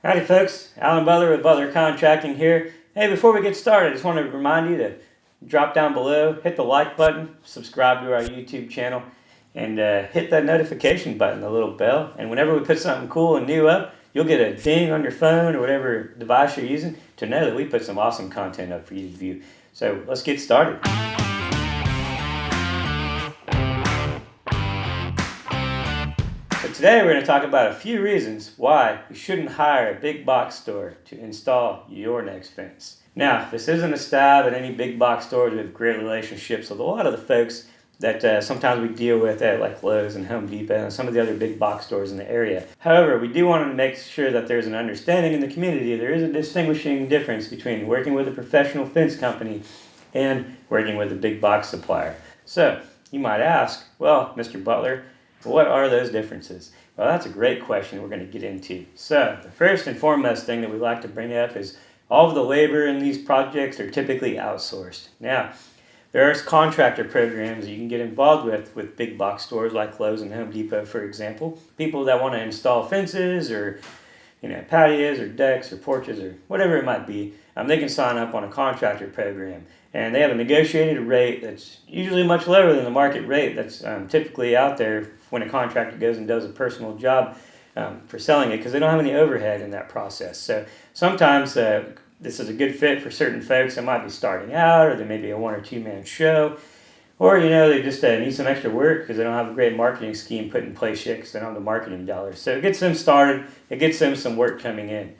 Howdy folks, Alan Butler with Butler Contracting here. Hey, before we get started, I just want to remind you to drop down below, hit the like button, subscribe to our YouTube channel, and hit that notification button, the little bell. And whenever we put something cool and new up, you'll get a ding on your phone or whatever device you're using to know that we put some awesome content up for you to view. So let's get started. So today we're going to talk about a few reasons why you shouldn't hire a big box store to install your next fence. Now, this isn't a stab at any big box stores. We have great relationships with a lot of the folks that sometimes we deal with at like Lowe's and Home Depot and some of the other big box stores in the area. However, we do want to make sure that there's an understanding in the community. There is a distinguishing difference between working with a professional fence company and working with a big box supplier. So, you might ask, well, Mr. Butler, what are those differences? Well, that's a great question we're going to get into. So, the first and foremost thing that we like to bring up is all of the labor in these projects are typically outsourced. Now, there are contractor programs that you can get involved with big box stores like Lowe's and Home Depot, for example. People that want to install fences or patios or decks or porches or whatever it might be, they can sign up on a contractor program. And they have a negotiated rate that's usually much lower than the market rate that's typically out there when a contractor goes and does a personal job for selling it, because they don't have any overhead in that process. So sometimes this is a good fit for certain folks that might be starting out, or they may be a one or two man show, or they just need some extra work because they don't have a great marketing scheme put in place yet because they don't have the marketing dollars. So it gets them started, it gets them some work coming in.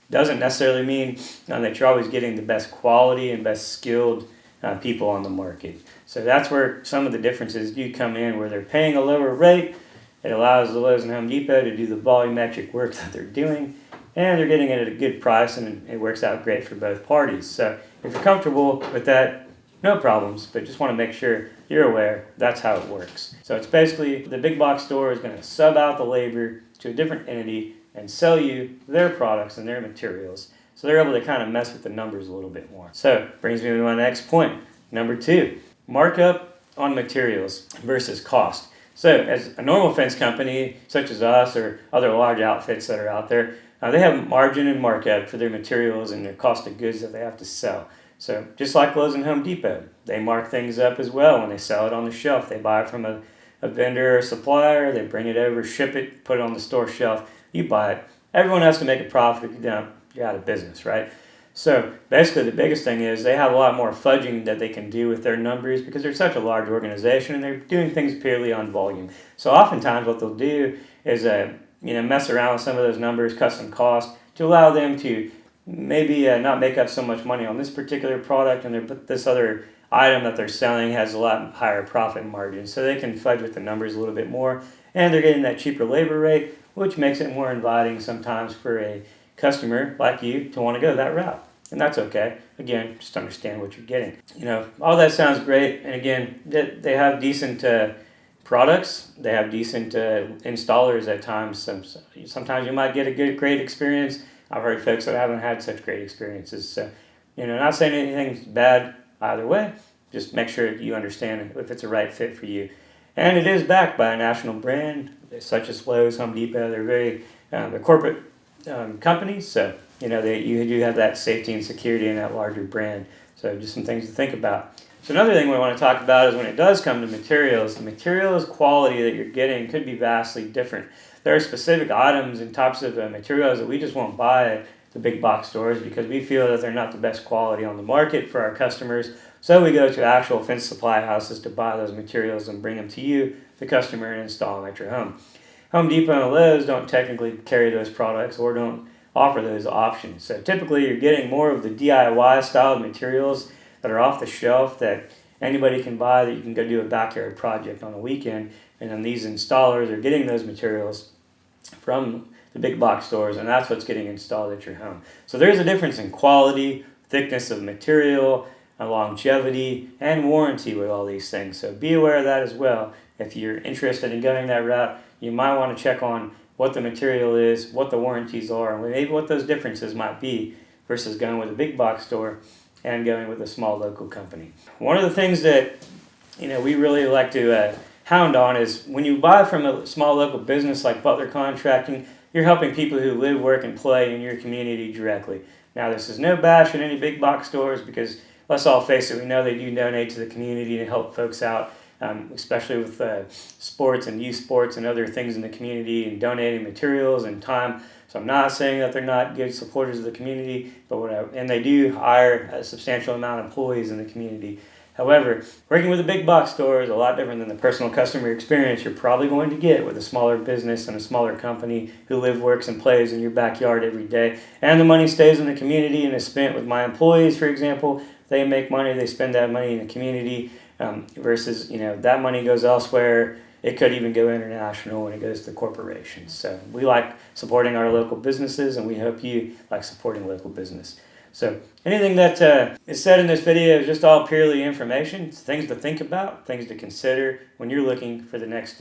Doesn't necessarily mean that you're always getting the best quality and best skilled people on the market. So that's where some of the differences do come in, where they're paying a lower rate. It allows the Lowe's and Home Depot to do the volumetric work that they're doing, and they're getting it at a good price, and it works out great for both parties. So if you're comfortable with that, no problems, but just want to make sure you're aware that's how it works. So it's basically the big box store is going to sub out the labor to a different entity and sell you their products and their materials. So they're able to kind of mess with the numbers a little bit more. So brings me to my next point. Number 2, markup on materials versus cost. So as a normal fence company, such as us or other large outfits that are out there, they have margin and markup for their materials and their cost of goods that they have to sell. So just like Lowe's and Home Depot, they mark things up as well when they sell it on the shelf. They buy it from a vendor or supplier, they bring it over, ship it, put it on the store shelf, you buy it. Everyone has to make a profit. If you don't, you're out of business, right? So basically the biggest thing is they have a lot more fudging that they can do with their numbers because they're such a large organization and they're doing things purely on volume. So oftentimes what they'll do is mess around with some of those numbers, cut some costs to allow them to maybe not make up so much money on this particular product, and this other item that they're selling has a lot higher profit margin. So they can fudge with the numbers a little bit more, and they're getting that cheaper labor rate, which makes it more inviting sometimes for a customer like you to want to go that route. And that's okay. Again, just understand what you're getting. All that sounds great. And again, they have decent products. They have decent installers at times. Sometimes you might get a great experience. I've heard folks that haven't had such great experiences. So, not saying anything's bad either way. Just make sure you understand if it's a right fit for you. And it is backed by a national brand, such as Lowe's, Home Depot. They're very they're corporate companies, so you do have that safety and security in that larger brand. So just some things to think about. So another thing we want to talk about is when it does come to materials, the materials quality that you're getting could be vastly different. There are specific items and types of materials that we just won't buy at the big box stores because we feel that they're not the best quality on the market for our customers. So we go to actual fence supply houses to buy those materials and bring them to you, the customer, and install them at your home. Home Depot and Lowe's don't technically carry those products or don't offer those options. So typically you're getting more of the DIY style materials that are off the shelf that anybody can buy, that you can go do a backyard project on a weekend. And then these installers are getting those materials from the big box stores, and that's what's getting installed at your home. So there's a difference in quality, thickness of material, longevity, and warranty with all these things. So be aware of that as well. If you're interested in going that route, you might want to check on what the material is, what the warranties are, and maybe what those differences might be versus going with a big box store and going with a small local company. One of the things that we really like to hound on is when you buy from a small local business like Butler Contracting, you're helping people who live, work, and play in your community directly. Now, this is no bash at any big box stores because let's all face it, we know they do donate to the community and help folks out, especially with sports and youth sports and other things in the community and donating materials and time. So I'm not saying that they're not good supporters of the community, and they do hire a substantial amount of employees in the community. However, working with a big box store is a lot different than the personal customer experience you're probably going to get with a smaller business and a smaller company who lives, works, and plays in your backyard every day. And the money stays in the community and is spent with my employees, for example. They make money, they spend that money in the community versus, that money goes elsewhere. It could even go international when it goes to corporations. So we like supporting our local businesses, and we hope you like supporting local business. So anything that is said in this video is just all purely information. It's things to think about, things to consider when you're looking for the next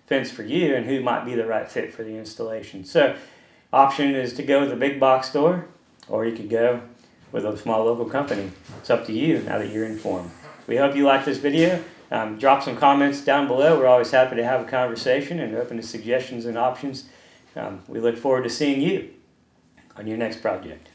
fence for you and who might be the right fit for the installation. So option is to go with a big box store, or you could go with a small local company. It's up to you now that you're informed. We hope you like this video. Drop some comments down below. We're always happy to have a conversation and open to suggestions and options. We look forward to seeing you on your next project.